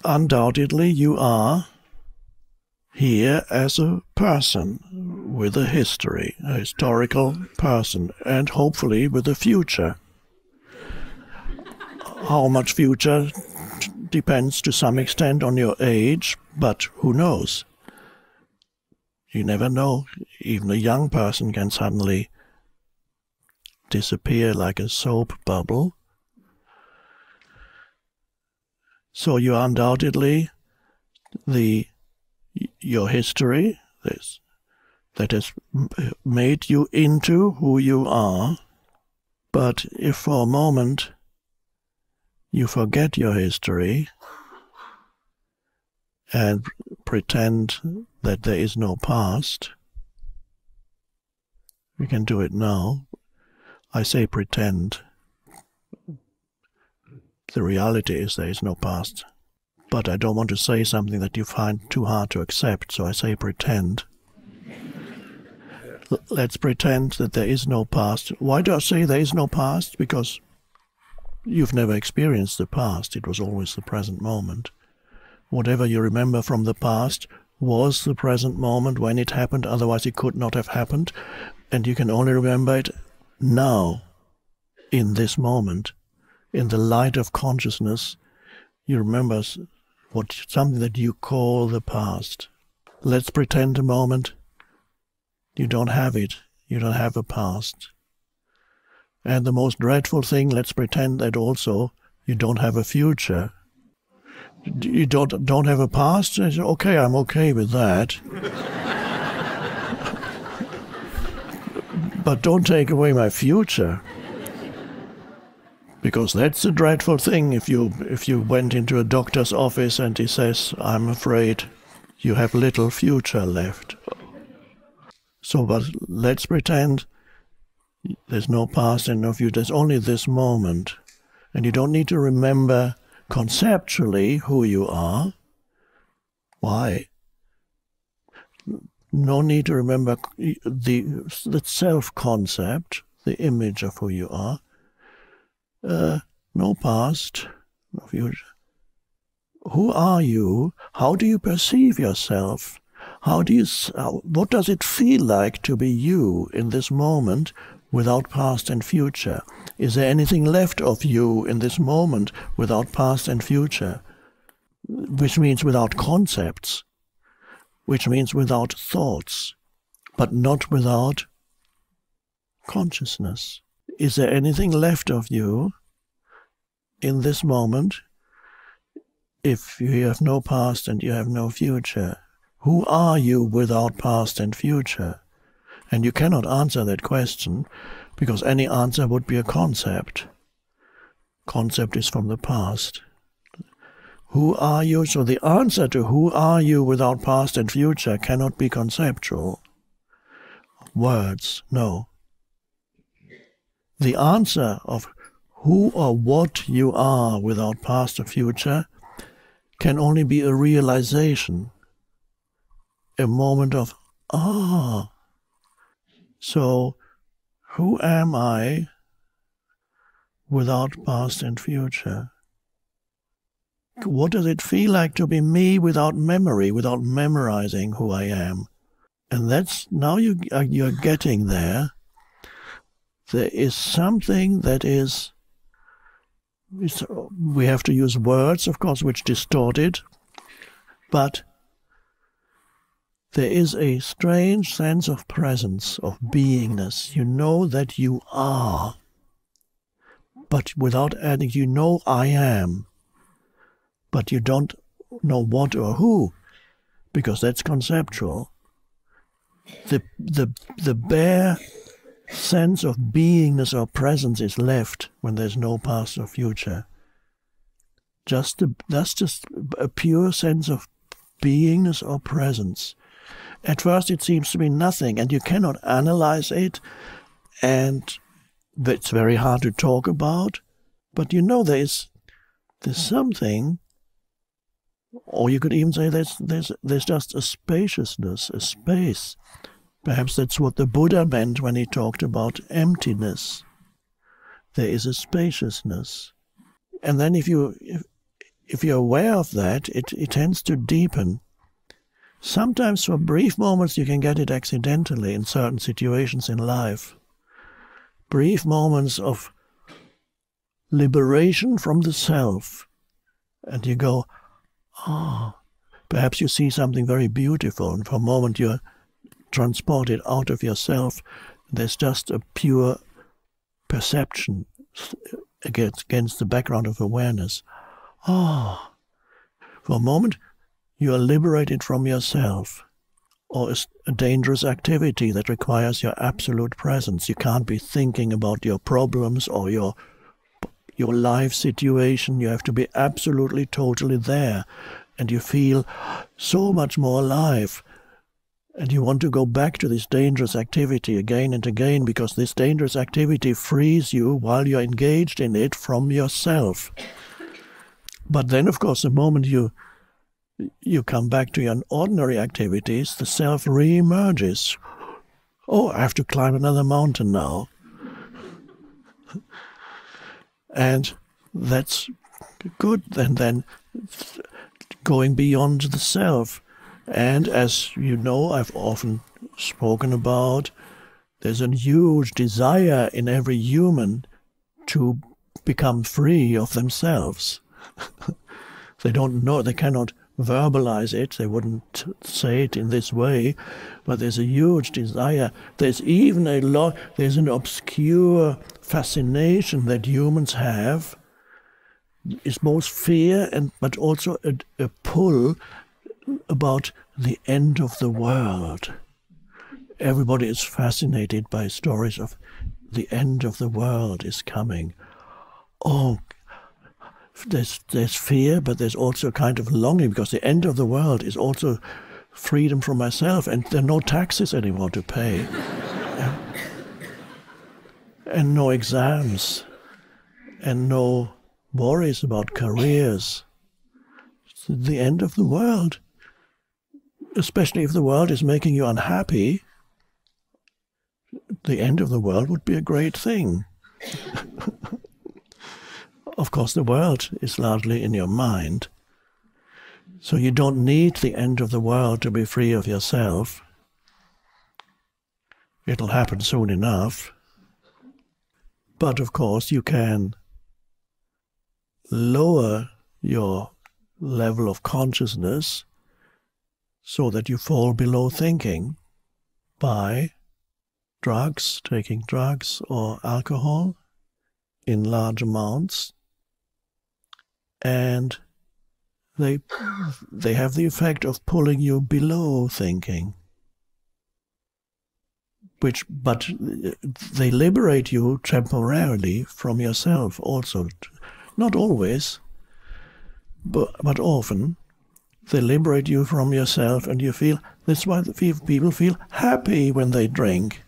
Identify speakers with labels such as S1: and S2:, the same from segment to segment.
S1: undoubtedly you are here as a person with a history, a historical person, and hopefully with a future. How much future depends to some extent on your age, but who knows? You never know. Even a young person can suddenly disappear like a soap bubble. So you undoubtedly, your history, that has made you into who you are. But if for a moment you forget your history and pretend that there is no past, we can do it now. I say pretend. The reality is there is no past. But I don't want to say something that you find too hard to accept, so I say pretend. Let's pretend that there is no past. Why do I say there is no past? Because you've never experienced the past. It was always the present moment. Whatever you remember from the past was the present moment when it happened, otherwise it could not have happened. And you can only remember it now, in this moment. In the light of consciousness, you remember something that you call the past. Let's pretend a moment you don't have it. You don't have a past. And the most dreadful thing, let's pretend that also you don't have a future. You don't have a past? I say, okay, I'm okay with that. But don't take away my future. Because that's a dreadful thing if you went into a doctor's office and he says, I'm afraid you have little future left. So, but let's pretend there's no past and no future. There's only this moment. And you don't need to remember conceptually who you are. Why? No need to remember the self-concept, the image of who you are. No past, no future. Who are you? How do you perceive yourself? What does it feel like to be you in this moment without past and future? Is there anything left of you in this moment without past and future? Which means without concepts, which means without thoughts, but not without consciousness. Is there anything left of you in this moment if you have no past and you have no future? Who are you without past and future? And you cannot answer that question because any answer would be a concept. Concept is from the past. Who are you? So the answer to who are you without past and future cannot be conceptual. Words, no. The answer of who or what you are without past or future can only be a realization, a moment of, ah. So, who am I without past and future? What does it feel like to be me without memory, without memorizing who I am? And that's, now you're getting there. There is something that is, we have to use words, of course, which distort it, but there is a strange sense of presence, of beingness. You know that you are, but without adding, you know I am, but you don't know what or who, because that's conceptual. The bare sense of beingness or presence is left when there's no past or future. That's just a pure sense of beingness or presence. At first it seems to be nothing, and you cannot analyze it, and it's very hard to talk about, but you know there's something, or you could even say there's just a spaciousness, a space. Perhaps that's what the Buddha meant when he talked about emptiness. There is a spaciousness. And then if if you're aware of that, it tends to deepen. Sometimes for brief moments you can get it accidentally in certain situations in life. Brief moments of liberation from the self. And you go, ah, perhaps you see something very beautiful, and for a moment you're transported out of yourself. There's just a pure perception against the background of awareness. Ah, for a moment you are liberated from yourself, or a dangerous activity that requires your absolute presence. You can't be thinking about your problems or your life situation. You have to be absolutely, totally there. And you feel so much more alive. And you want to go back to this dangerous activity again and again, because this dangerous activity frees you while you're engaged in it from yourself. But then, of course, the moment you come back to your ordinary activities, the self re-emerges. Oh, I have to climb another mountain now. And that's good. And then going beyond the self. And as you know, I've often spoken about, there's a huge desire in every human to become free of themselves. They don't know, they cannot verbalize it, they wouldn't say it in this way, but there's a huge desire. There's even there's an obscure fascination that humans have. It's both fear but also a pull about the end of the world. Everybody is fascinated by stories of the end of the world is coming. Oh, there's fear, but there's also a kind of longing, because the end of the world is also freedom from myself, and there are no taxes anymore to pay. And no exams, and no worries about careers. It's the end of the world. Especially if the world is making you unhappy, the end of the world would be a great thing. Of course, the world is largely in your mind. So you don't need the end of the world to be free of yourself. It'll happen soon enough. But of course, you can lower your level of consciousness so that you fall below thinking by drugs, taking drugs or alcohol in large amounts. And they have the effect of pulling you below thinking. But they liberate you temporarily from yourself also. Not always, but often. They liberate you from yourself, and you feel, that's why people feel happy when they drink.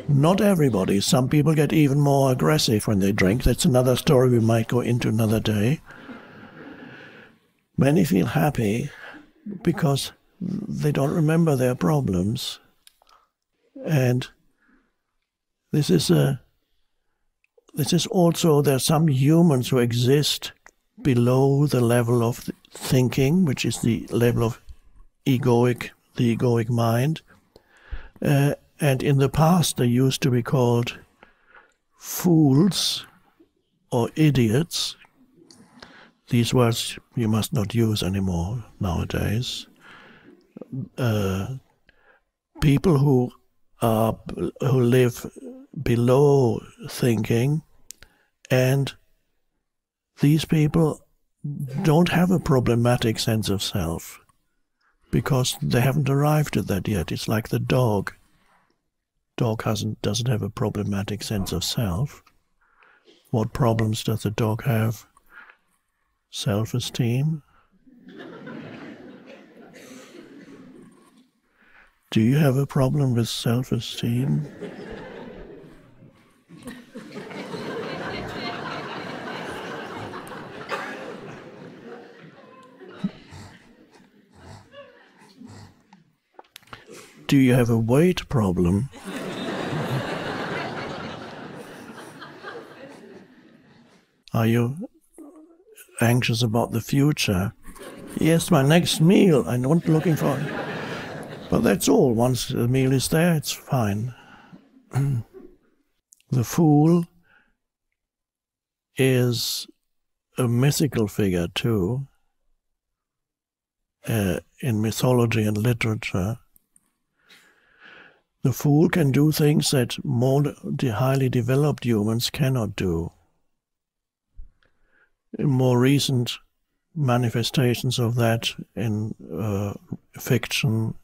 S1: Not everybody. Some people get even more aggressive when they drink. That's another story we might go into another day. Many feel happy because they don't remember their problems. And this is also, there are some humans who exist below the level of thinking, which is the level of the egoic mind. And in the past, they used to be called fools or idiots. These words you must not use anymore nowadays. People who live below thinking, and these people don't have a problematic sense of self because they haven't arrived at that yet. It's like the dog. Dog doesn't have a problematic sense of self. What problems does the dog have? Self-esteem? Do you have a problem with self-esteem? Do you have a weight problem? Are you anxious about the future? Yes, my next meal, I'm not looking for it. But that's all. Once the meal is there, it's fine. The fool is a mythical figure too, in mythology and literature. The fool can do things that more highly developed humans cannot do. In more recent manifestations of that in fiction,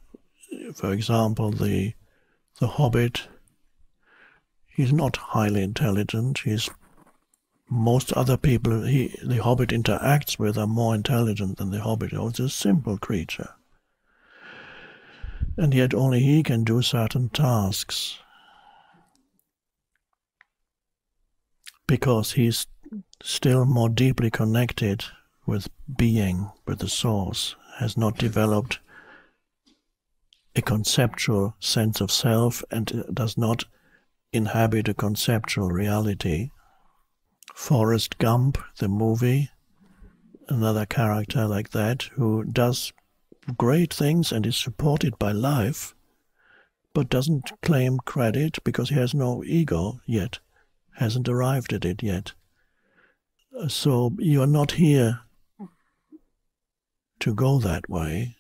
S1: for example, the Hobbit, he's not highly intelligent. Most other people the Hobbit interacts with are more intelligent than the Hobbit. It's a simple creature. And yet only he can do certain tasks. Because he's still more deeply connected with being, with the source, has not developed a conceptual sense of self and does not inhabit a conceptual reality. Forrest Gump, the movie, another character like that, who does great things and is supported by life, but doesn't claim credit because he has no ego yet, hasn't arrived at it yet. So you are not here to go that way.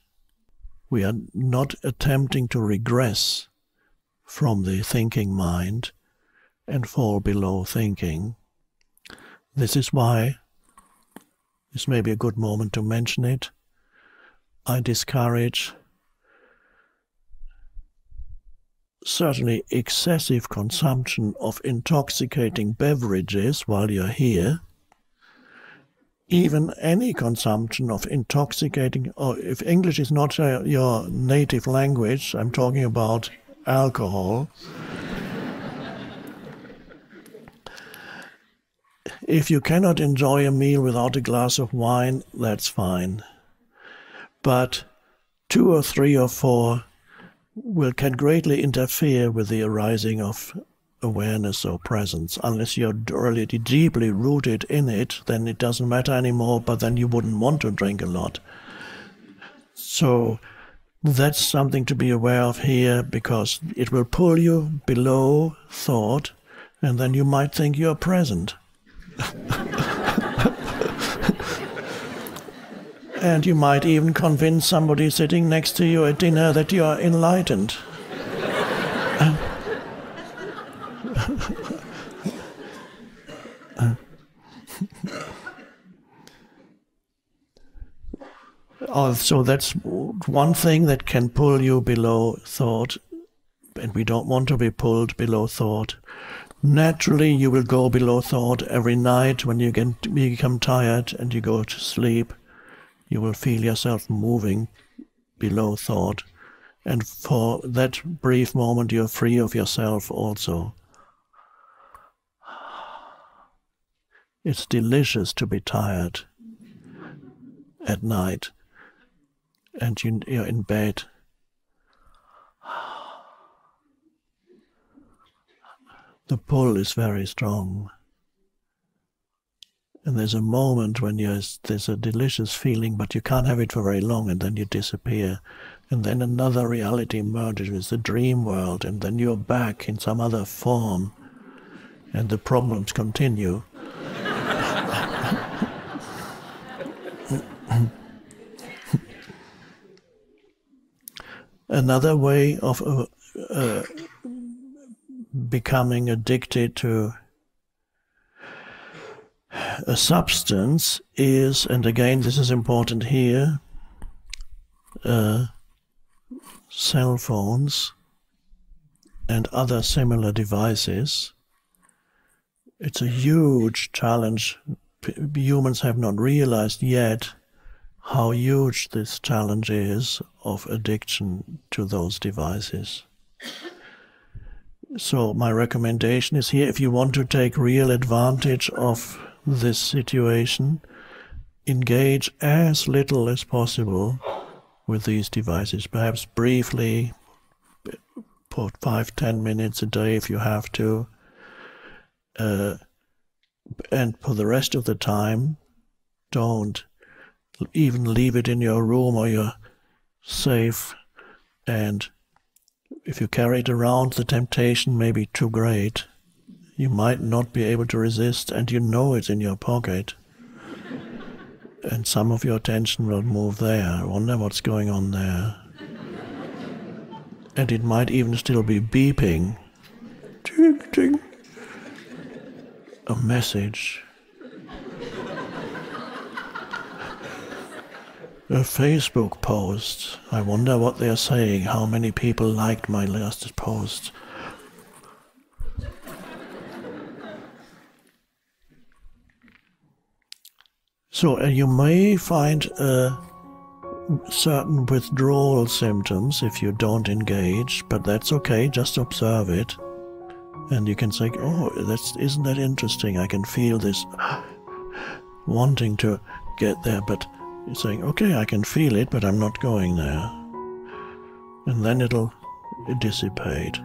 S1: We are not attempting to regress from the thinking mind and fall below thinking. This is why, this may be a good moment to mention it, I discourage certainly excessive consumption of intoxicating beverages while you're here. Even any consumption of intoxicating, or if English is not your native language, I'm talking about alcohol. If you cannot enjoy a meal without a glass of wine, that's fine. But 2 or 3 or 4 can greatly interfere with the arising of awareness or presence. Unless you're really deeply rooted in it, then it doesn't matter anymore, but then you wouldn't want to drink a lot. So that's something to be aware of here, because it will pull you below thought, and then you might think you're present. And you might even convince somebody sitting next to you at dinner that you are enlightened. So that's one thing that can pull you below thought, and we don't want to be pulled below thought. Naturally, you will go below thought every night when you become tired and you go to sleep. You will feel yourself moving below thought, and for that brief moment you're free of yourself also. It's delicious to be tired at night, and you're in bed. The pull is very strong. And there's a moment when there's a delicious feeling, but you can't have it for very long, and then you disappear. And then another reality emerges with the dream world, and then you're back in some other form, and the problems continue. Another way of becoming addicted to a substance is, and again this is important here, cell phones and other similar devices. It's a huge challenge. Humans have not realized yet how huge this challenge is of addiction to those devices. So my recommendation is here, if you want to take real advantage of this situation, engage as little as possible with these devices. Perhaps briefly, for 5-10 minutes a day if you have to. And for the rest of the time, don't even leave it in your room or your safe. And if you carry it around, the temptation may be too great. You might not be able to resist, and you know it's in your pocket. And some of your attention will move there. I wonder what's going on there. And it might even still be beeping. Ting, ting. A message. A Facebook post. I wonder what they're saying. How many people liked my last post? So you may find certain withdrawal symptoms if you don't engage, but that's okay, just observe it. And you can say, oh, isn't that interesting? I can feel this wanting to get there, but you're saying, okay, I can feel it, but I'm not going there. And then it'll dissipate.